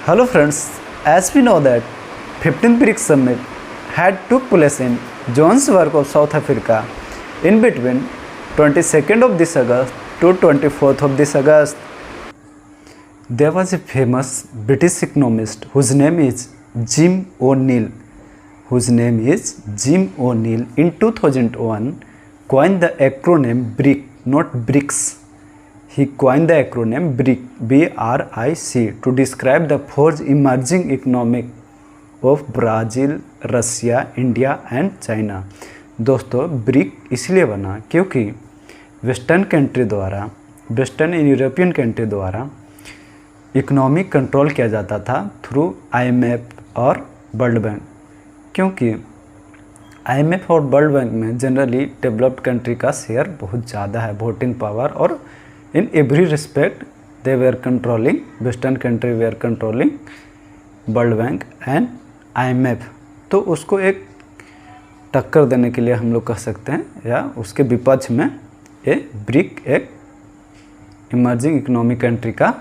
Hello friends, as we know that 15th BRICS Summit had took place in Johannesburg of South Africa in between 22nd of this August to 24th of this August. There was a famous British economist whose name is Jim O'Neill, in 2001 coined the acronym BRIC, not BRICS. He coined the acronym BRIC, B-R-I-C, to describe the four emerging economic of Brazil, Russia, India and China. दोस्तों BRIC इसलिए बना क्योंकि western and European country द्वारा economic control किया जाता था through IMF और world bank, क्योंकि IMF और वर्ल्ड बैंक में जनरली डेवलप्ड कंट्री का शेयर बहुत ज़्यादा है, वोटिंग पावर, और in every respect they were controlling, western country were controlling world bank and IMF। तो उसको एक टक्कर देने के लिए हम लोग कह सकते हैं, या उसके विपक्ष में ये ब्रिक एक इमर्जिंग इकोनॉमिक कंट्री का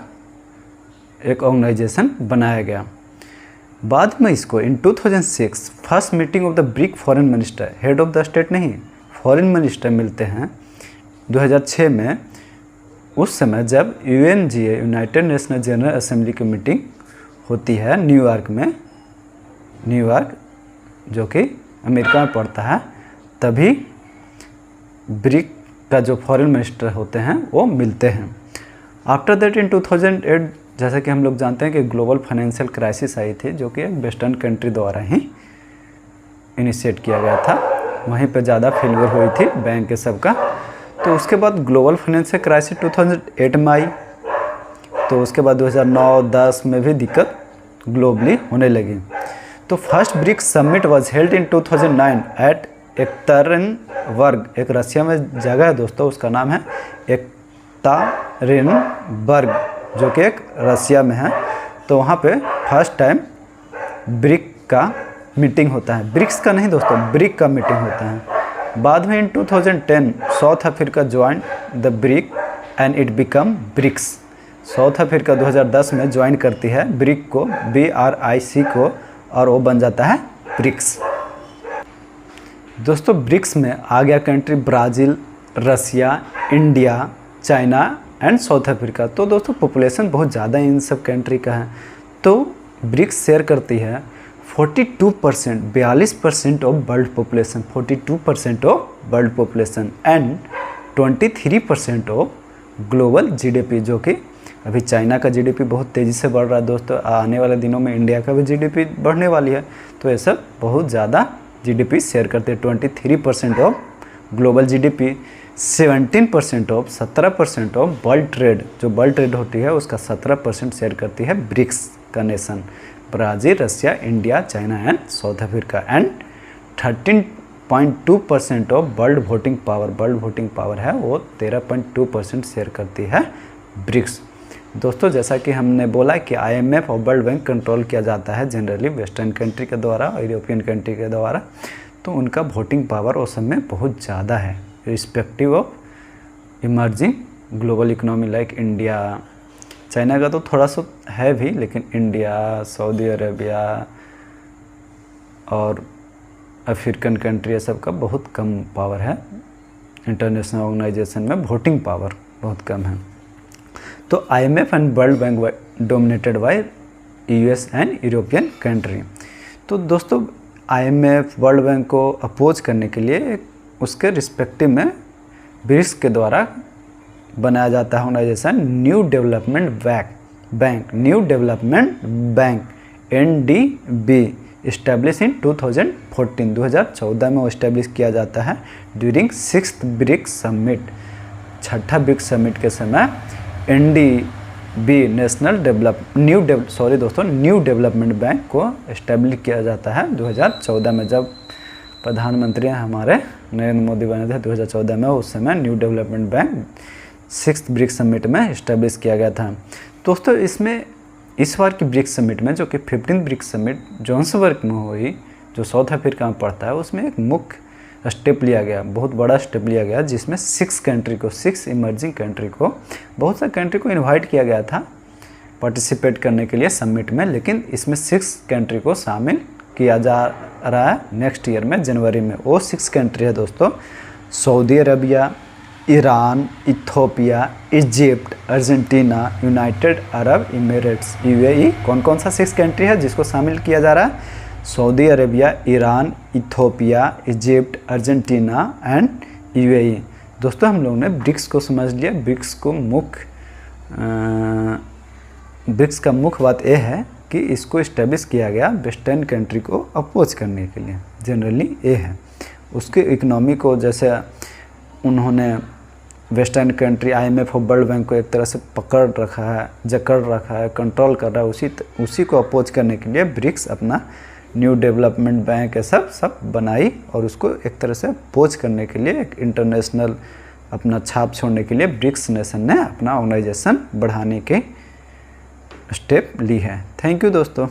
एक ऑर्गेनाइजेशन बनाया गया। बाद में इसको इन 2006 first meeting of the brick foreign minister, head of the state नहीं, फॉरेन मिनिस्टर मिलते हैं 2006 में। उस समय जब UNGA, United national general assembly की मीटिंग होती है न्यूयॉर्क जो कि अमेरिका में पड़ता है, तभी ब्रिक का जो फॉरेन मिनिस्टर होते हैं वो मिलते हैं। आफ्टर दैट इन 2008 जैसा कि हम लोग जानते हैं कि ग्लोबल फाइनेंशियल क्राइसिस आई थी, जो कि वेस्टर्न कंट्री द्वारा ही इनिशिएट किया गया था। वहीं पे ज़्यादा फेलियर हुई थी बैंक के सब का। तो उसके बाद ग्लोबल फाइनेंशियल क्राइसिस 2008 में आई, तो उसके बाद 2009-10 में भी दिक्कत ग्लोबली होने लगी। तो first BRICS summit was held in 2009 at Yekaterinburg, एक रशिया में जगह है दोस्तों, उसका नाम है एकटेरिनबर्ग, जो कि एक रशिया में है। तो वहाँ पे फर्स्ट टाइम ब्रिक का मीटिंग होता है, ब्रिक्स का नहीं दोस्तों, ब्रिक का मीटिंग होता है। बाद में in 2010 South Africa join the BRIC and it become BRICS. South Africa 2010 में ज्वाइन करती है ब्रिक को, BRIC को, और वो बन जाता है ब्रिक्स। दोस्तों ब्रिक्स में आ गया country Brazil, Russia, India, China and South Africa. तो दोस्तों पॉपुलेशन बहुत ज़्यादा इन सब कंट्री का है। तो ब्रिक्स शेयर करती है 42% of world population, 42% of world population and 23% of global GDP, जो कि अभी चाइना का GDP बहुत तेज़ी से बढ़ रहा है दोस्तों। आने वाले दिनों में इंडिया का भी GDP बढ़ने वाली है। तो ये सब बहुत ज़्यादा GDP शेयर करते हैं। 23% of global GDP, 17% of world trade, जो वर्ल्ड ट्रेड होती है उसका 17% शेयर करती है ब्रिक्स का nation, Brazil, Russia, India, China and South Africa. And 13.2% of world voting power है वो 13.2% शेयर करती है ब्रिक्स। दोस्तों जैसा कि हमने बोला कि IMF और वर्ल्ड बैंक कंट्रोल किया जाता है जनरली वेस्टर्न कंट्री के द्वारा और यूरोपियन कंट्री के द्वारा, तो उनका वोटिंग पावर उस समय बहुत ज़्यादा है respective of emerging global economy like India. China का तो थोड़ा सा है भी, लेकिन इंडिया, सऊदी अरेबिया और अफ्रीकन कंट्री ये सब का बहुत कम पावर है। इंटरनेशनल ऑर्गेनाइजेशन में वोटिंग पावर बहुत कम है। तो IMF and world bank dominated by US and European country. तो दोस्तों IMF वर्ल्ड बैंक को अपोज करने के लिए उसके रिस्पेक्टिव में ब्रिक्स के द्वारा बनाया जाता है organisation new development bank NDB, establish in 2014 में वो इस्टेब्लिश किया जाता है ड्यूरिंग 6th ब्रिक्स समिट। छठा ब्रिक्स समिट के समय NDB न्यू डेवलपमेंट बैंक को इस्टेब्लिश किया जाता है 2014 में, जब प्रधानमंत्री हमारे नरेंद्र मोदी बने थे 2014 में। उस समय new development bank 6th BRICS summit में इस्टेब्लिश किया गया था। दोस्तों इसमें इस बार की ब्रिक्स समिट में, जो कि 15th ब्रिक्स समिट जोहान्सबर्ग में हुई, जो साउथ अफ्रीका में पड़ता है, उसमें एक मुख्य स्टेप लिया गया, बहुत बड़ा स्टेप लिया गया, जिसमें 6 इमर्जिंग कंट्री को, बहुत सारे कंट्री को इनवाइट किया गया था पार्टिसिपेट करने के लिए समिट में, लेकिन इसमें 6 कंट्री को शामिल किया जा रहा है नेक्स्ट ईयर में जनवरी में। वो 6 कंट्री है दोस्तों, Saudi Arabia, Iran, Ethiopia, Egypt, Argentina, United Arab emirates, UAE. कौन कौन सा 6 कंट्री है जिसको शामिल किया जा रहा है? Saudi Arabia, Iran, Ethiopia, Egypt, Argentina and UAE. दोस्तों हम लोगों ने ब्रिक्स को समझ लिया। ब्रिक्स का मुख्य बात यह है कि इसको इस्टेब्लिश किया गया वेस्टर्न कंट्री को अपोज करने के लिए, जनरली ये है। उसके इकोनॉमी को जैसे उन्होंने वेस्टर्न कंट्री IMF और वर्ल्ड बैंक को एक तरह से पकड़ रखा है, जकड़ रखा है, कंट्रोल कर रहा है, उसी को अपोज करने के लिए ब्रिक्स अपना न्यू डेवलपमेंट बैंक ये सब बनाई और उसको एक तरह से अपोज करने के लिए, एक इंटरनेशनल अपना छाप छोड़ने के लिए ब्रिक्स नेशन ने अपना ऑर्गेनाइजेशन बढ़ाने के स्टेप ली है। थैंक यू दोस्तों।